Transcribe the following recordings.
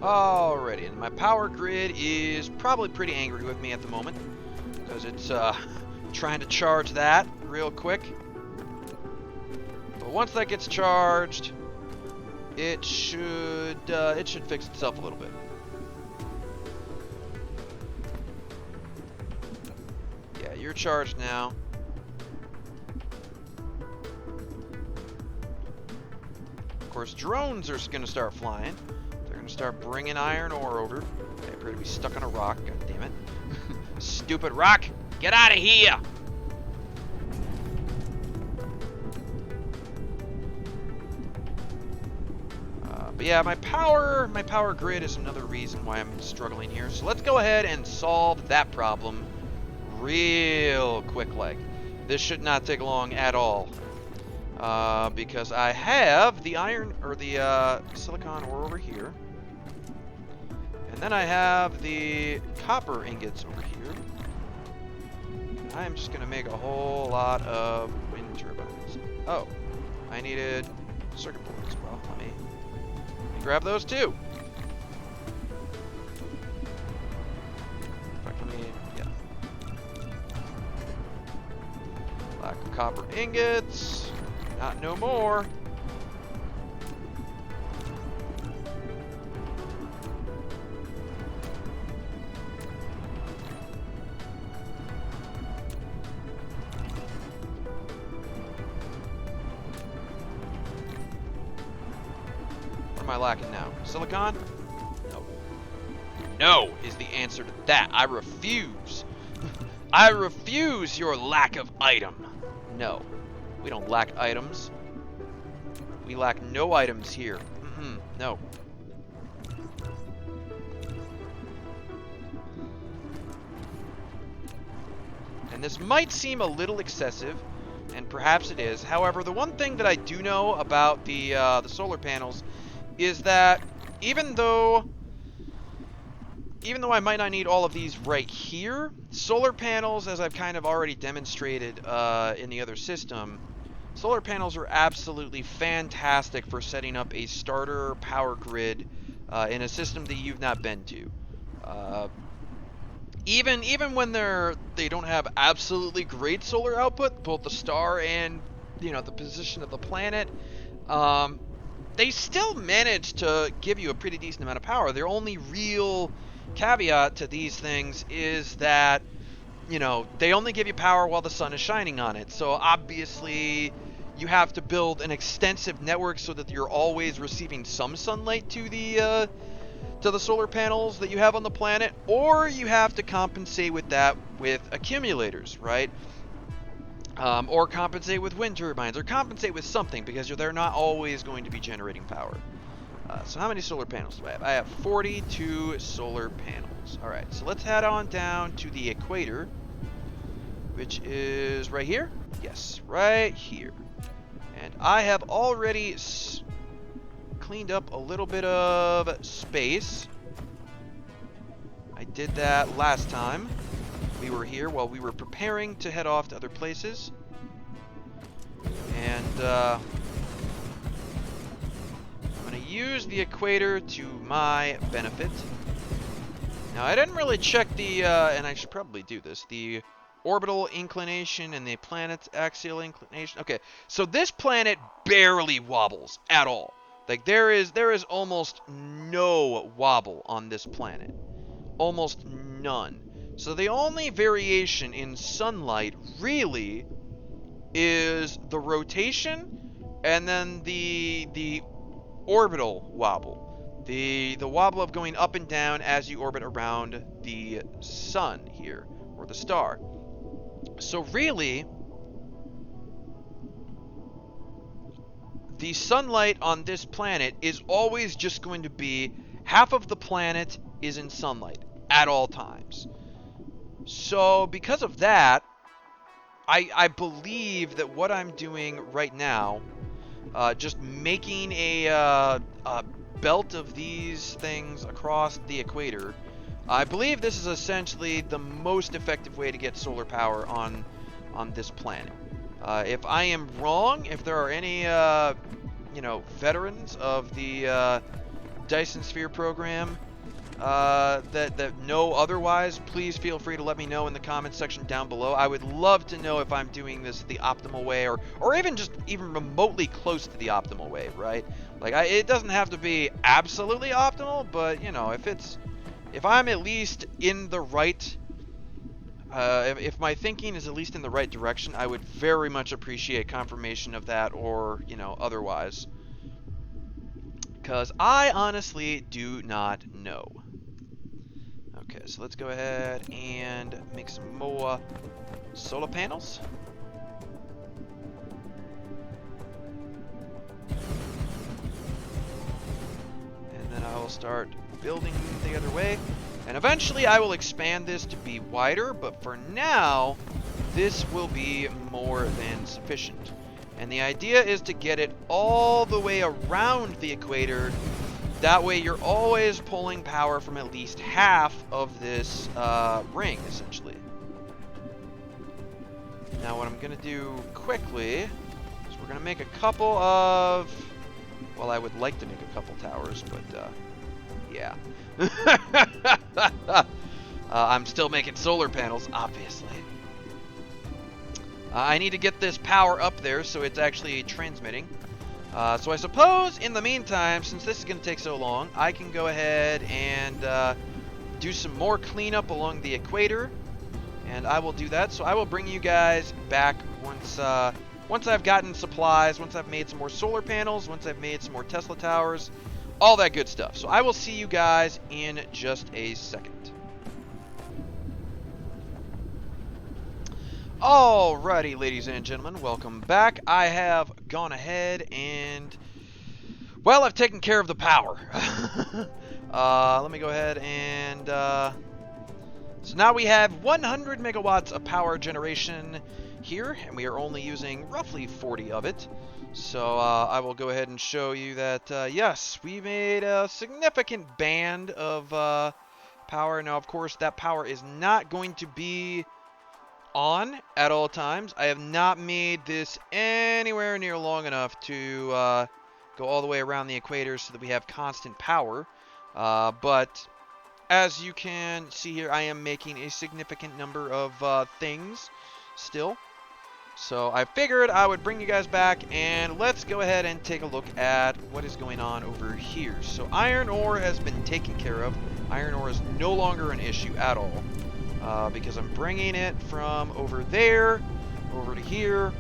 Alrighty, and my power grid is probably pretty angry with me at the moment because it's trying to charge that real quick. But once that gets charged, it should fix itself a little bit. Yeah, you're charged now. Of course, drones are going to start flying. They're going to start bringing iron ore over. Okay, appear to be stuck on a rock. God damn it. Stupid rock! Get out of here! But yeah, my power grid is another reason why I'm struggling here. So let's go ahead and solve that problem real quick like. This should not take long at all. Because I have the iron, or the silicon ore over here. And then I have the copper ingots over here. I'm just going to make a whole lot of wind turbines. Oh, I needed circuit boards. Well, let me grab those too. In fact, let me, yeah. Lack of copper ingots. Not no more. What am I lacking now? Silicon? No. No is the answer to that. I refuse. I refuse your lack of item. No. We don't lack items. We lack no items here. No. And this might seem a little excessive, and perhaps it is. However, the one thing that I do know about the solar panels is that even though I might not need all of these right here, solar panels, as I've kind of already demonstrated in the other system, solar panels are absolutely fantastic for setting up a starter power grid in a system that you've not been to. Even when they don't have absolutely great solar output, both the star and the position of the planet, they still manage to give you a pretty decent amount of power. Their only real caveat to these things is that they only give you power while the sun is shining on it. So obviously you have to build an extensive network so that you're always receiving some sunlight to the solar panels that you have on the planet, or you have to compensate with that with accumulators, right? Or compensate with wind turbines, or compensate with something, because they're not always going to be generating power. So how many solar panels do I have? I have 42 solar panels. Alright, so let's head on down to the equator, which is right here? Yes, right here. And I have already cleaned up a little bit of space. I did that last time we were here while we were preparing to head off to other places. And I'm going to use the equator to my benefit. Now, I didn't really check the, and I should probably do this, the orbital inclination and the planet's axial inclination. Okay, so this planet barely wobbles at all. Like, there is almost no wobble on this planet. Almost none. So the only variation in sunlight, really, is the rotation and then the orbital wobble. The wobble of going up and down as you orbit around the sun here, or the star. So really, the sunlight on this planet is always just going to be half of the planet is in sunlight at all times. So because of that, I believe that what I'm doing right now, just making a belt of these things across the equator, I believe this is essentially the most effective way to get solar power on this planet. If I am wrong, if there are any veterans of the Dyson Sphere Program that know otherwise, please feel free to let me know in the comments section down below. I would love to know if I'm doing this the optimal way, or even just even remotely close to the optimal way, right? Like, it doesn't have to be absolutely optimal, but, you know, if I'm at least in the right, if my thinking is at least in the right direction, I would very much appreciate confirmation of that, or, you know, otherwise. Because I honestly do not know. Okay, so let's go ahead and make some more solar panels. And then I will start building the other way. And eventually I will expand this to be wider, but for now, this will be more than sufficient. And the idea is to get it all the way around the equator. That way you're always pulling power from at least half of this ring, essentially. Now what I'm going to do quickly is we're going to make a couple of... Well, I would like to make a couple towers, but yeah. I'm still making solar panels, obviously. I need to get this power up there so it's actually transmitting. So I suppose, in the meantime, since this is going to take so long, I can go ahead and do some more cleanup along the equator. And I will do that. So I will bring you guys back once I've gotten supplies, once I've made some more solar panels, once I've made some more Tesla towers, all that good stuff. So I will see you guys in just a second. Alrighty, ladies and gentlemen, welcome back. I have gone ahead and, well, I've taken care of the power. Let me go ahead and, so now we have 100 megawatts of power generation here, and we are only using roughly 40 of it. So I will go ahead and show you that, yes, we made a significant band of power. Now, of course, that power is not going to be on at all times. I have not made this anywhere near long enough to go all the way around the equator so that we have constant power. But as you can see here, I am making a significant number of things still. So I figured I would bring you guys back, and let's go ahead and take a look at what is going on over here. So iron ore has been taken care of. Iron ore is no longer an issue at all. Because I'm bringing it from over there, over to here.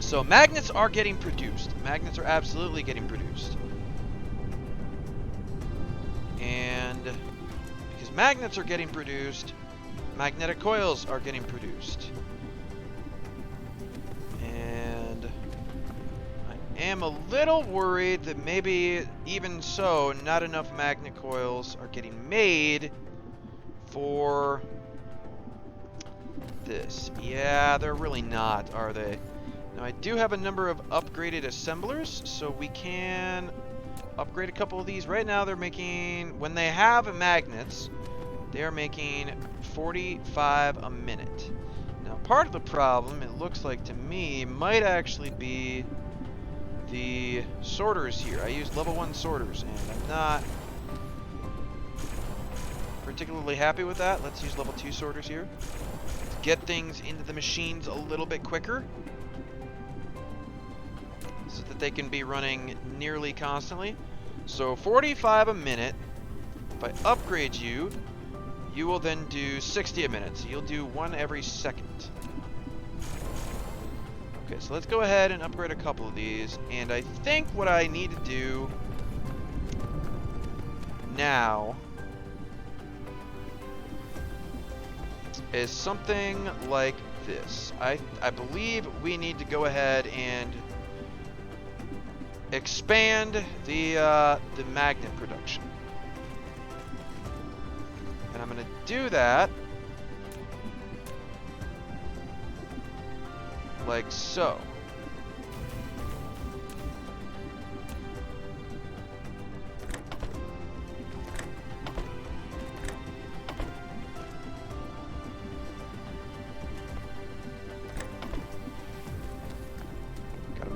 So magnets are getting produced. Magnets are absolutely getting produced. And because magnets are getting produced, magnetic coils are getting produced. And I am a little worried that maybe, even so, not enough magnet coils are getting made for this. Yeah, they're really not, are they? Now, I do have a number of upgraded assemblers, so we can upgrade a couple of these. Right now, they're making, when they have magnets, they are making 45 a minute. Now, part of the problem, it looks like to me, might actually be the sorters here. I used level 1 sorters, and I'm not particularly happy with that. Let's use level 2 sorters here. Get things into the machines a little bit quicker so that they can be running nearly constantly. So 45 a minute. If I upgrade you, you will then do 60 a minute. So you'll do one every second. Okay, so let's go ahead and upgrade a couple of these. And I think what I need to do now is something like this. I believe we need to go ahead and expand the magnet production. And I'm going to do that like so.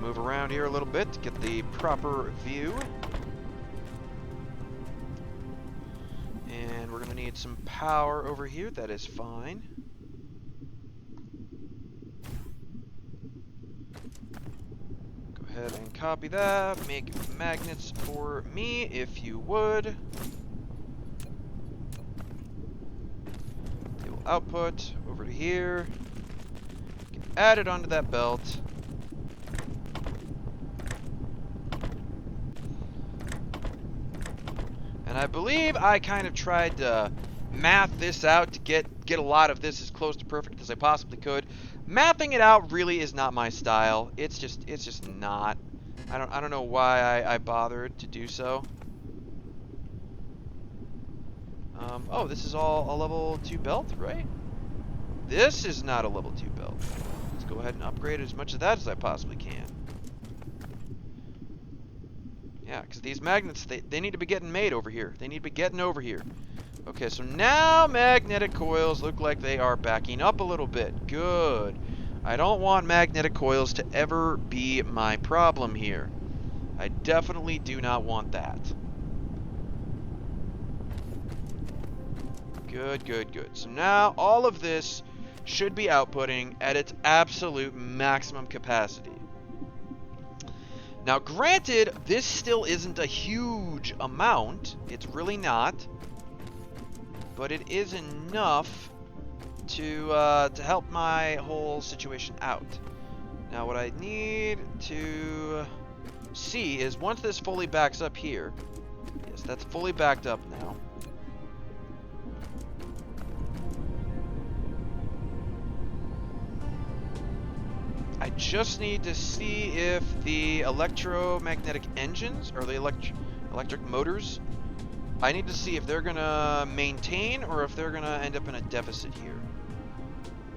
Move around here a little bit to get the proper view. need some power over here. That is fine. Go ahead and copy that. Make magnets for me, if you would. They will output over to here. Get added onto that belt. And I believe I kind of tried to math this out to get a lot of this as close to perfect as I possibly could. Mathing it out really is not my style. It's just not. I don't know why I bothered to do so. Oh, this is all a level 2 belt, right? This is not a level 2 belt. Let's go ahead and upgrade as much of that as I possibly can. Yeah, because these magnets, they need to be getting made over here. They need to be getting over here. Okay, so now magnetic coils look like they are backing up a little bit. Good. I don't want magnetic coils to ever be my problem here. I definitely do not want that. Good, good, good. So now all of this should be outputting at its absolute maximum capacity. Now, granted, this still isn't a huge amount. It's really not. But it is enough to help my whole situation out. Now, what I need to see is once this fully backs up here. Yes, that's fully backed up now. I just need to see if the electromagnetic engines, or the electric motors, I need to see if they're going to maintain or if they're going to end up in a deficit here.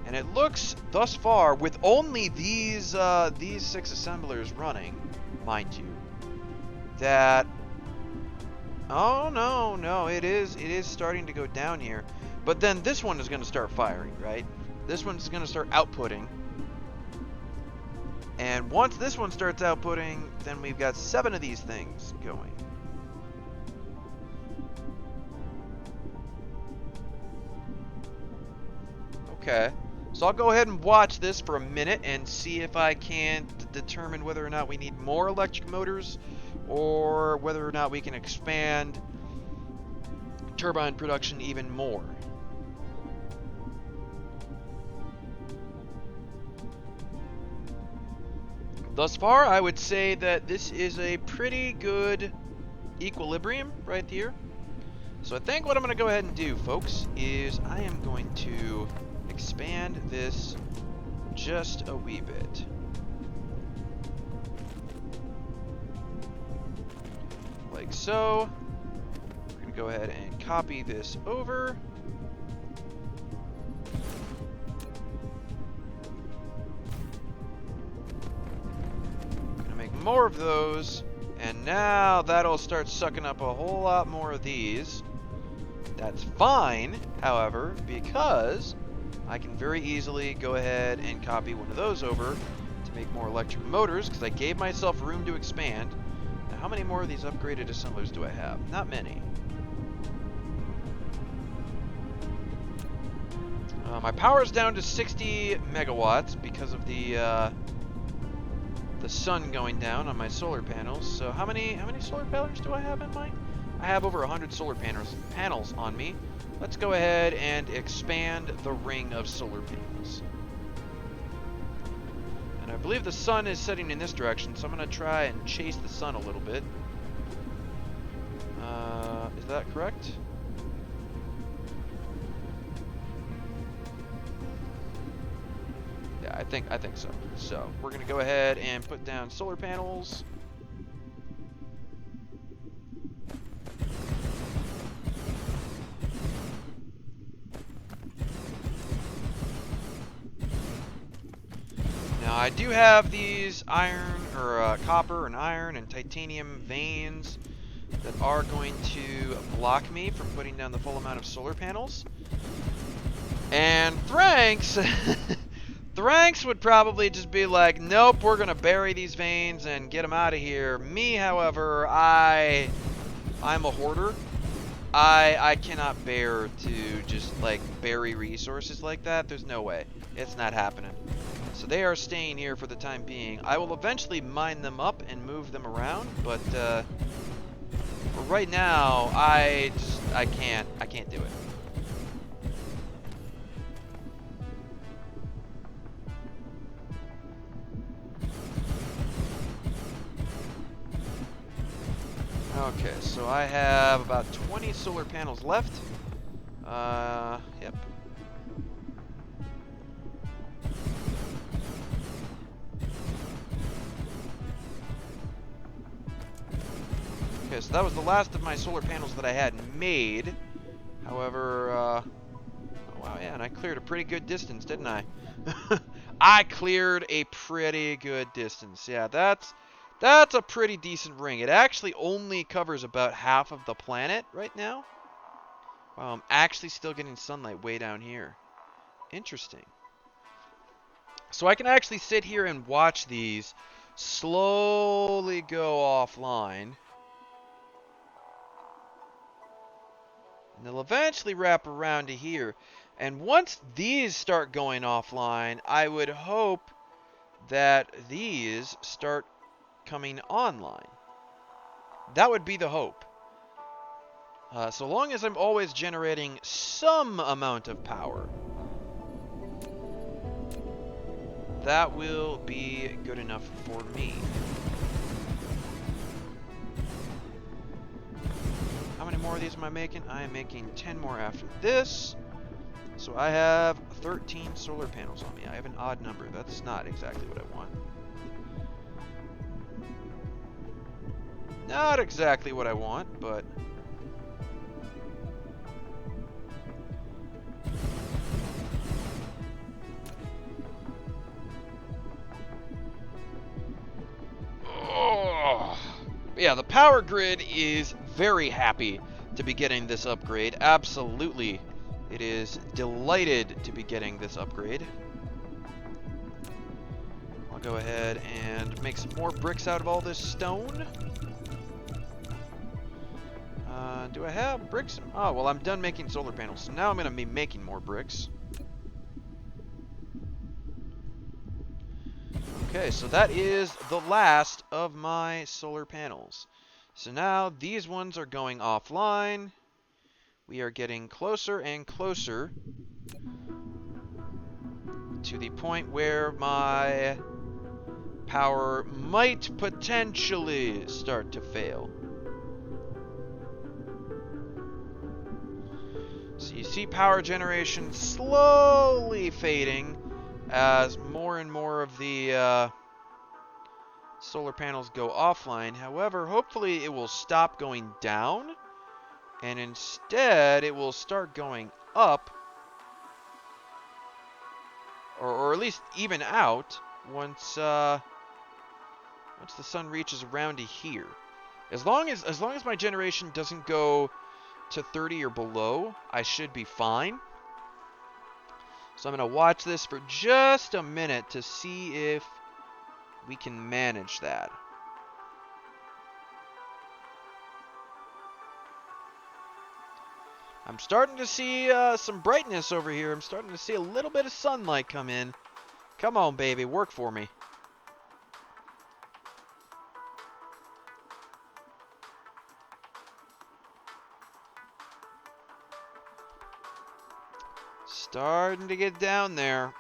And it looks, thus far, with only these 6 assemblers running, mind you, that... Oh, no, it is starting to go down here. But then this one is going to start firing, right? This one's going to start outputting. And once this one starts outputting, then we've got 7 of these things going. Okay, so I'll go ahead and watch this for a minute and see if I can determine whether or not we need more electric motors or whether or not we can expand turbine production even more. Thus far, I would say that this is a pretty good equilibrium right here. So I think what I'm going to go ahead and do, folks, is I am going to expand this just a wee bit. Like so. We're going to go ahead and copy this over. More of those, and now that'll start sucking up a whole lot more of these. That's fine, however, because I can very easily go ahead and copy one of those over to make more electric motors, because I gave myself room to expand. Now, how many more of these upgraded assemblers do I have? Not many. My power's down to 60 megawatts because of the sun going down on my solar panels. So how many solar panels do I have in mine? I have over 100 solar panels on me. Let's go ahead and expand the ring of solar panels. And I believe the sun is setting in this direction, so I'm going to try and chase the sun a little bit. Is that correct? Yeah, I think so. So we're gonna go ahead and put down solar panels. Now I do have these iron or copper and iron and titanium veins that are going to block me from putting down the full amount of solar panels. And Thranks Thranks would probably just be like, nope, we're gonna bury these veins and get them out of here. Me, however, I'm a hoarder. I cannot bear to just, like, bury resources like that. There's no way. It's not happening. So they are staying here for the time being. I will eventually mine them up and move them around, but for right now, I can't do it. Okay, so I have about 20 solar panels left. Yep. Okay, so that was the last of my solar panels that I had made. However, oh wow, yeah, and I cleared a pretty good distance, didn't I? I cleared a pretty good distance. Yeah, that's a pretty decent ring. It actually only covers about half of the planet right now. Wow, I'm actually still getting sunlight way down here. Interesting. So I can actually sit here and watch these slowly go offline. And they'll eventually wrap around to here. And once these start going offline, I would hope that these start coming online. That would be the hope. So long as I'm always generating some amount of power, that will be good enough for me. How many more of these am I making? I am making 10 more after this. So I have 13 solar panels on me. I have an odd number. That's not exactly what I want. Not exactly what I want, but... Oh. Yeah, the power grid is very happy to be getting this upgrade. Absolutely. It is delighted to be getting this upgrade. I'll go ahead and make some more bricks out of all this stone. Do I have bricks? Oh, well, I'm done making solar panels, so now I'm going to be making more bricks. Okay, so that is the last of my solar panels. So now these ones are going offline. We are getting closer and closer to the point where my power might potentially start to fail. So you see power generation slowly fading as more and more of the solar panels go offline. However, hopefully it will stop going down, and instead it will start going up, or at least even out once the sun reaches around to here. As long as my generation doesn't go to 30 or below, I should be fine. So I'm going to watch this for just a minute to see if we can manage that. I'm starting to see some brightness over here. I'm starting to see a little bit of sunlight come in. Come on, baby, work for me. Starting to get down there.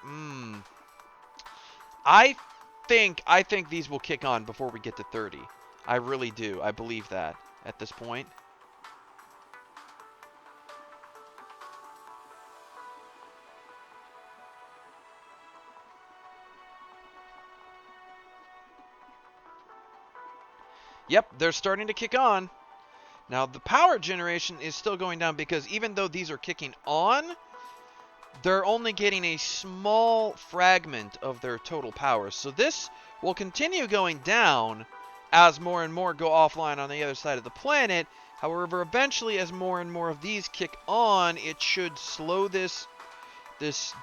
I think these will kick on before we get to 30. I really do. I believe that at this point. Yep, they're starting to kick on. Now, the power generation is still going down because even though these are kicking on, they're only getting a small fragment of their total power. So this will continue going down as more and more go offline on the other side of the planet. However, eventually, as more and more of these kick on, it should slow this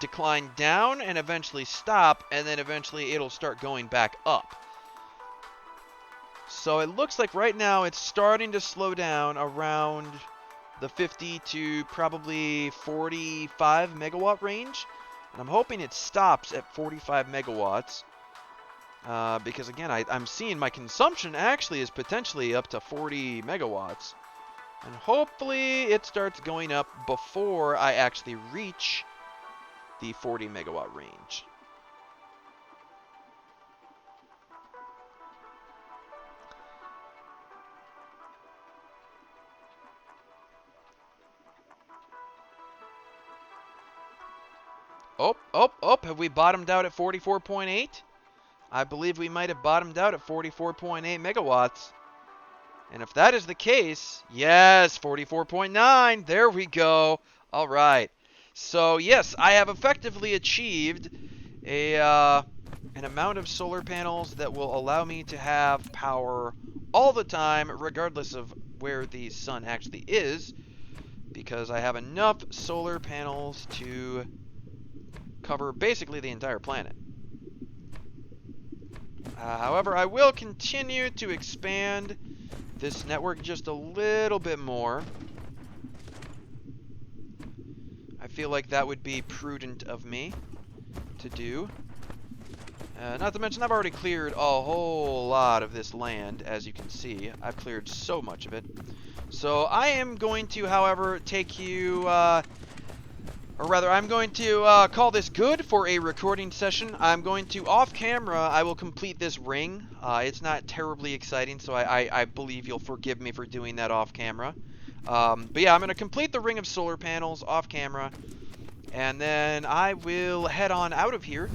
decline down and eventually stop, and then eventually it'll start going back up. So it looks like right now it's starting to slow down around the 50 to probably 45 megawatt range. And I'm hoping it stops at 45 megawatts. Because again, I'm seeing my consumption actually is potentially up to 40 megawatts. And hopefully it starts going up before I actually reach the 40 megawatt range. Oh, have we bottomed out at 44.8? I believe we might have bottomed out at 44.8 megawatts. And if that is the case, yes, 44.9, there we go. All right. So yes, I have effectively achieved an amount of solar panels that will allow me to have power all the time, regardless of where the sun actually is, because I have enough solar panels to cover basically the entire planet. However, I will continue to expand this network just a little bit more. I feel like that would be prudent of me to do. Not to mention, I've already cleared a whole lot of this land, as you can see. I've cleared so much of it. So I am going to, however, take you, or rather, I'm going to call this good for a recording session. I'm going to, off camera, I will complete this ring. It's not terribly exciting, so I believe you'll forgive me for doing that off camera. But yeah, I'm going to complete the ring of solar panels off camera, and then I will head on out of here.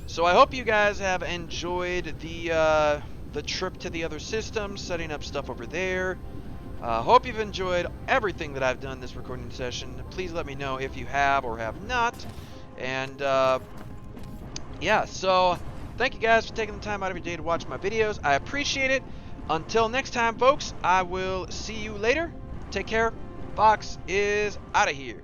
So I hope you guys have enjoyed the trip to the other system, setting up stuff over there. Hope you've enjoyed everything that I've done this recording session. Please let me know if you have or have not. And yeah, so thank you guys for taking the time out of your day to watch my videos. I appreciate it. Until next time, folks, I will see you later. Take care. Fox is out of here.